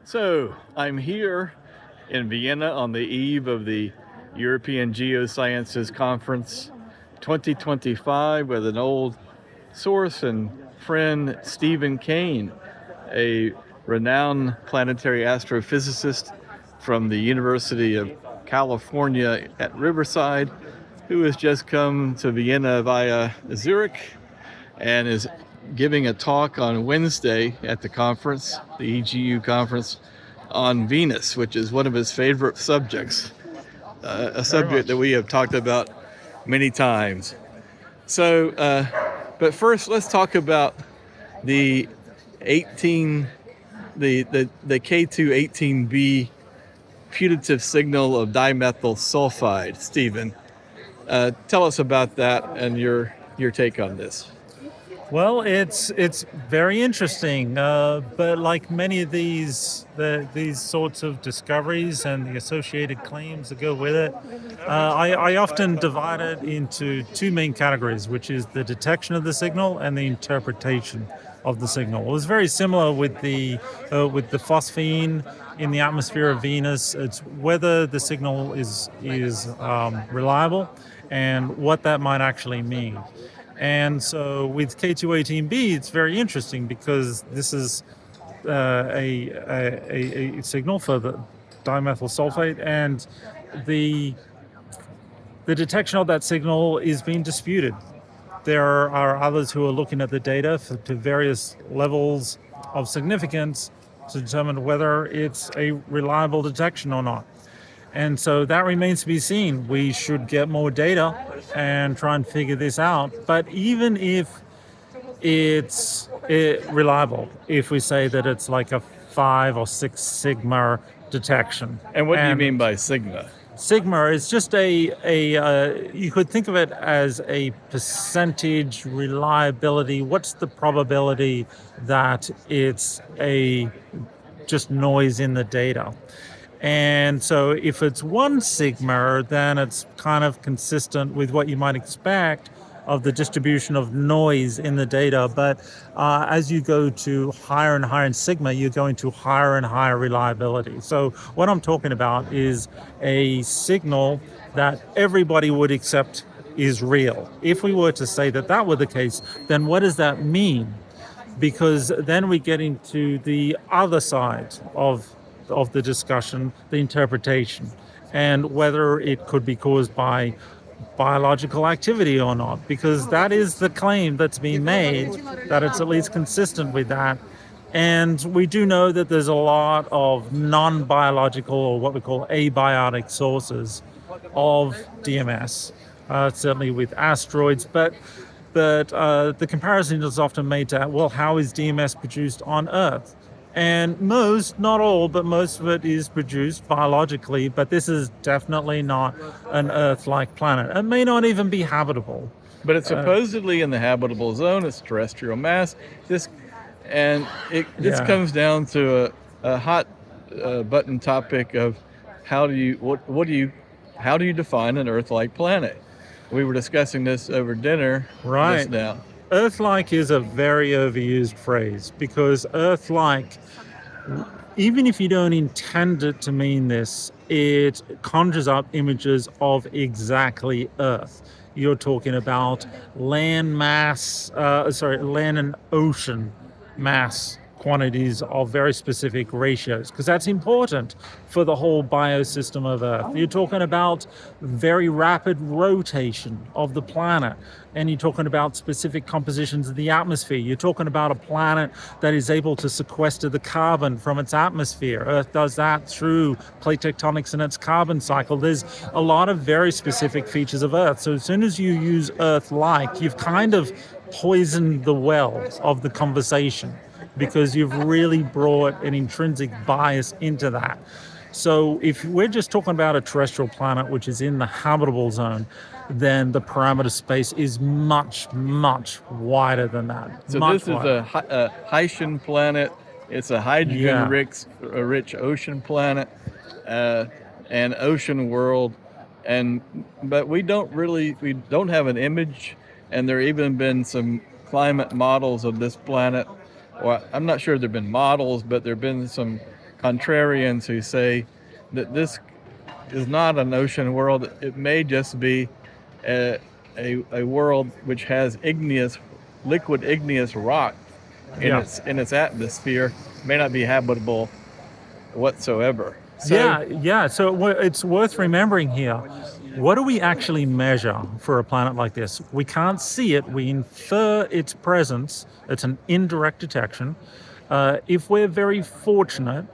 So, I'm here in Vienna on the eve of the European Geosciences Conference 2025 with an old source and friend, Stephen Kane, a renowned planetary astrophysicist from the University of California at Riverside, who has just come to Vienna via Zurich and is giving a talk on Wednesday at the conference, the EGU conference, on Venus, which is one of his favorite subjects, a subject that we have talked about many times. So, but first, let's talk about the 18, the K2-18b putative signal of dimethyl sulfide. Stephen, tell us about that and your take on this. Well, it's very interesting, but like many of these sorts of discoveries and the associated claims that go with it, I often divide it into two main categories, which is the detection of the signal and the interpretation of the signal. It was very similar with the phosphine in the atmosphere of Venus. It's whether the signal is reliable and what that might actually mean. And so with K2-18b, it's very interesting because this is a signal for the dimethyl sulfide, and the detection of that signal is being disputed. There are others who are looking at the data to various levels of significance to determine whether it's a reliable detection or not. And so that remains to be seen. We should get more data and try and figure this out. But even if it's reliable, if we say that it's like a 5 or 6 sigma detection. And what do you mean by sigma? Sigma is just you could think of it as a percentage reliability. What's the probability that it's just noise in the data? And so if it's 1 sigma, then it's kind of consistent with what you might expect of the distribution of noise in the data. But as you go to higher and higher in sigma, you're going to higher and higher reliability. So what I'm talking about is a signal that everybody would accept is real. If we were to say that that were the case, then what does that mean? Because then we get into the other side of the discussion, the interpretation, and whether it could be caused by biological activity or not, because that is the claim that's being made, that it's at least consistent with that. And we do know that there's a lot of non-biological, or what we call abiotic sources of DMS, certainly with asteroids, but the comparison is often made to, well, how is DMS produced on Earth? And most, not all, but most of it is produced biologically, but this is definitely not an Earth-like planet. It may not even be habitable. But it's supposedly in the habitable zone. It's terrestrial mass. This comes down to a hot button topic of how do you define an Earth-like planet? We were discussing this over dinner just now. Earth-like is a very overused phrase, because Earth-like, even if you don't intend it to mean this, it conjures up images of exactly Earth. You're talking about land and ocean mass quantities of very specific ratios, because that's important for the whole biosystem of Earth. You're talking about very rapid rotation of the planet, and you're talking about specific compositions of the atmosphere. You're talking about a planet that is able to sequester the carbon from its atmosphere. Earth does that through plate tectonics and its carbon cycle. There's a lot of very specific features of Earth. So as soon as you use Earth-like, you've kind of poisoned the well of the conversation, because you've really brought an intrinsic bias into that. So if we're just talking about a terrestrial planet which is in the habitable zone, then the parameter space is much, much wider than that. So this is a Haitian planet. It's a hydrogen-rich ocean planet, and ocean world. But we don't have an image, and there have even been some climate models of this planet. Well, I'm not sure there have been models, but there have been some contrarians who say that this is not an ocean world. It may just be a world which has liquid igneous rock Yeah. in its atmosphere. May not be habitable whatsoever. So, Yeah. So it's worth remembering here. What do we actually measure for a planet like this? We can't see it. We infer its presence. It's an indirect detection. If we're very fortunate,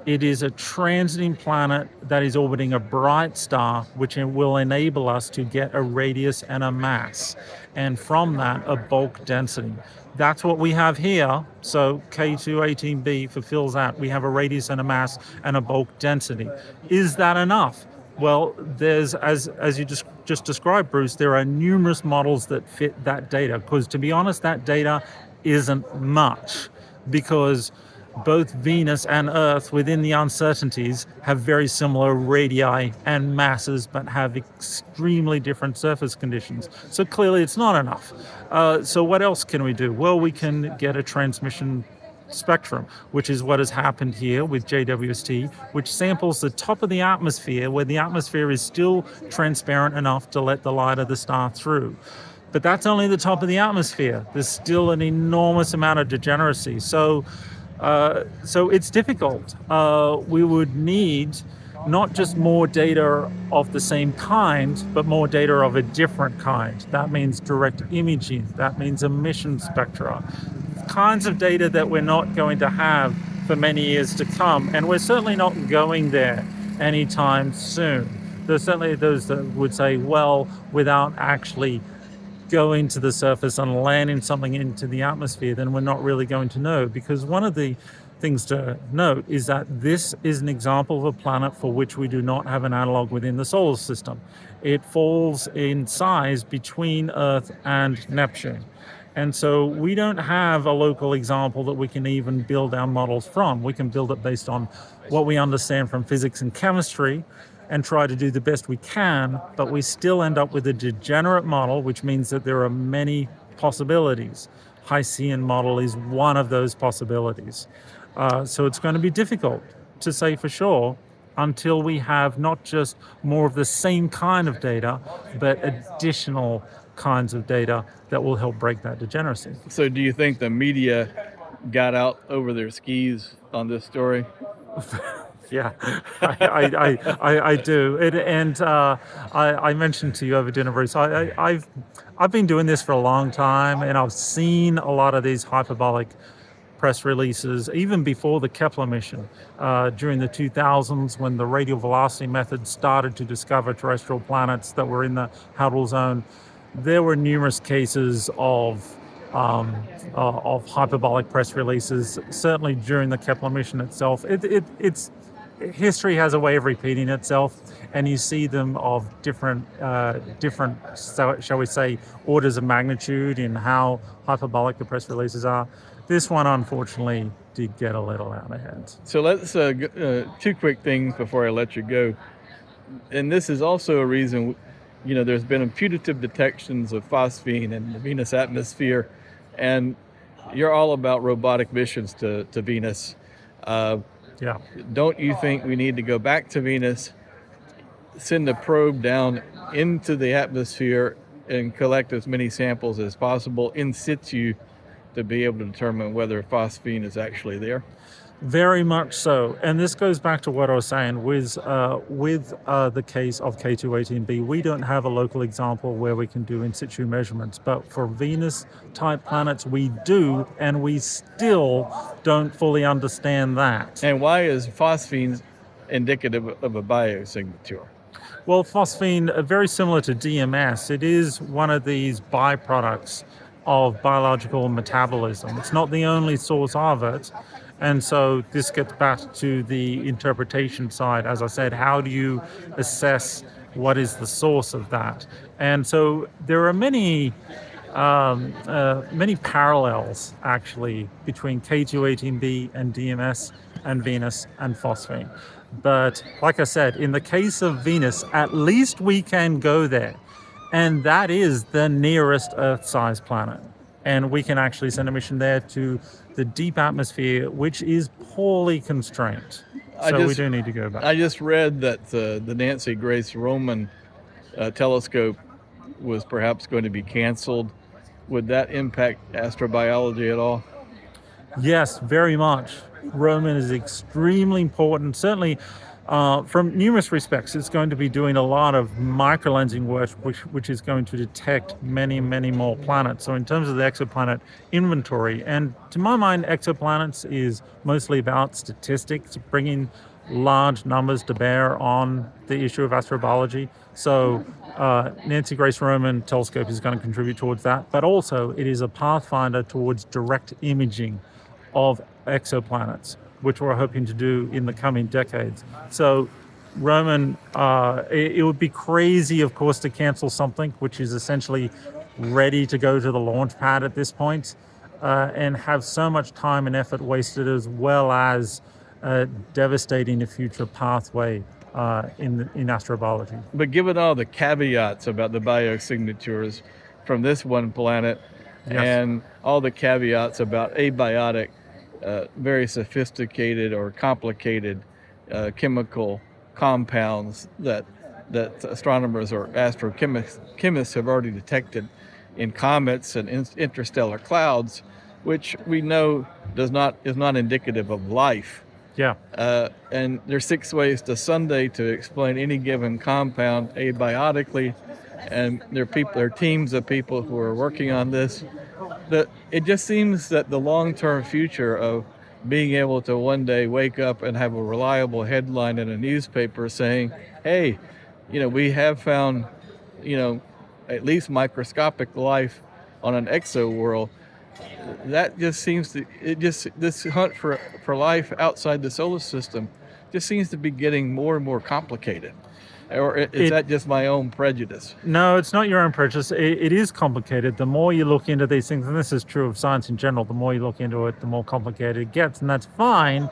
it is a transiting planet that is orbiting a bright star, which will enable us to get a radius and a mass, and from that, a bulk density. That's what we have here. So K218b fulfills that. We have a radius and a mass and a bulk density. Is that enough? Well, there's, as you just described, Bruce, there are numerous models that fit that data, because to be honest, that data isn't much, because both Venus and Earth, within the uncertainties, have very similar radii and masses, but have extremely different surface conditions. So clearly it's not enough. So what else can we do? Well, we can get a transmission spectrum, which is what has happened here with JWST, which samples the top of the atmosphere, where the atmosphere is still transparent enough to let the light of the star through. But that's only the top of the atmosphere. There's still an enormous amount of degeneracy. So it's difficult. We would need not just more data of the same kind, but more data of a different kind. That means direct imaging. That means emission spectra. Kinds of data that we're not going to have for many years to come. And we're certainly not going there anytime soon. There's certainly those that would say, well, without actually going to the surface and landing something into the atmosphere, then we're not really going to know. Because one of the things to note is that this is an example of a planet for which we do not have an analog within the solar system. It falls in size between Earth and Neptune. And so we don't have a local example that we can even build our models from. We can build it based on what we understand from physics and chemistry and try to do the best we can, but we still end up with a degenerate model, which means that there are many possibilities. High-Seian model is one of those possibilities. So it's going to be difficult to say for sure until we have not just more of the same kind of data, but additional kinds of data that will help break that degeneracy. So do you think the media got out over their skis on this story? Yeah, I do. I mentioned to you over dinner, Bruce, I've been doing this for a long time, and I've seen a lot of these hyperbolic press releases, even before the Kepler mission, during the 2000s, when the radial velocity method started to discover terrestrial planets that were in the habitable zone. There were numerous cases of hyperbolic press releases, certainly during the Kepler mission itself. It's history has a way of repeating itself, and you see them of different, shall we say, orders of magnitude in how hyperbolic the press releases are. This one, unfortunately, did get a little out of hand. So let's two quick things before I let you go. And this is also a reason, there's been putative detections of phosphine in the Venus atmosphere, and you're all about robotic missions to Venus. Yeah. Don't you think we need to go back to Venus, send a probe down into the atmosphere, and collect as many samples as possible in situ to be able to determine whether phosphine is actually there? Very much so. And this goes back to what I was saying with the case of K218b. We don't have a local example where we can do in situ measurements, but for Venus-type planets, we do, and we still don't fully understand that. And why is phosphine indicative of a biosignature? Well, phosphine, very similar to DMS, it is one of these byproducts of biological metabolism. It's not the only source of it. And so this gets back to the interpretation side. As I said, how do you assess what is the source of that? And so there are many parallels, actually, between K218b and DMS and Venus and phosphine. But like I said, in the case of Venus, at least we can go there. And that is the nearest Earth-sized planet. And we can actually send a mission there to the deep atmosphere, which is poorly constrained. So we do need to go back. I just read that the Nancy Grace Roman telescope was perhaps going to be canceled. Would that impact astrobiology at all? Yes, very much. Roman is extremely important. Certainly, from numerous respects, it's going to be doing a lot of microlensing work, which is going to detect many, many more planets. So in terms of the exoplanet inventory, and to my mind, exoplanets is mostly about statistics, bringing large numbers to bear on the issue of astrobiology. So Nancy Grace Roman telescope is going to contribute towards that, but also it is a pathfinder towards direct imaging of exoplanets, which we're hoping to do in the coming decades. So Roman, it would be crazy, of course, to cancel something which is essentially ready to go to the launch pad at this point, and have so much time and effort wasted, as well as devastating a future pathway in astrobiology. But given all the caveats about the biosignatures from this one planet, Yes. and all the caveats about abiotic, very sophisticated or complicated chemical compounds that astronomers or astrochemists have already detected in comets and interstellar clouds, which we know is not indicative of life. Yeah. And there's 6 ways to Sunday to explain any given compound abiotically, and there are teams of people who are working on this. It just seems that the long-term future of being able to one day wake up and have a reliable headline in a newspaper saying, hey, we have found, at least microscopic life on an exo world. That just seems to, this hunt for life outside the solar system just seems to be getting more and more complicated. Or is that just my own prejudice? No, it's not your own prejudice. It is complicated. The more you look into these things, and this is true of science in general, the more you look into it, the more complicated it gets, and that's fine.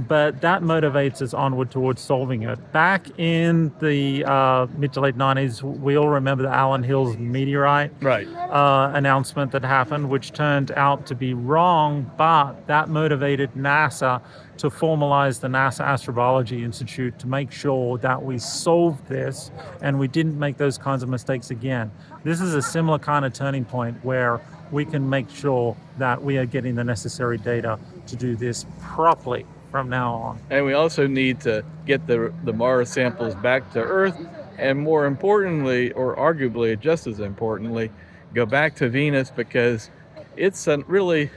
But that motivates us onward towards solving it. Back in the mid to late 90s, we all remember the Allen Hills meteorite announcement that happened, which turned out to be wrong, but that motivated NASA to formalize the NASA Astrobiology Institute to make sure that we solved this and we didn't make those kinds of mistakes again. This is a similar kind of turning point where we can make sure that we are getting the necessary data to do this properly from now on. And we also need to get the Mars samples back to Earth, and more importantly, or arguably just as importantly, go back to Venus, because it's really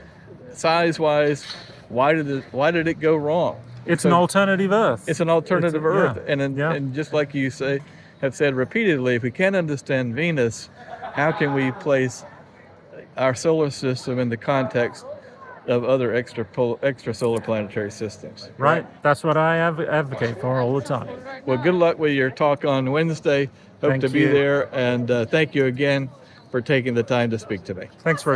size-wise. Why did it go wrong? It's an alternative Earth. It's an alternative Earth, yeah, and just like you have said repeatedly, if we can't understand Venus, how can we place our solar system in the context of other extrasolar planetary systems? Right. That's what I advocate for all the time. Well, good luck with your talk on Wednesday. Hope to be there, and thank you again for taking the time to speak to me. Thanks very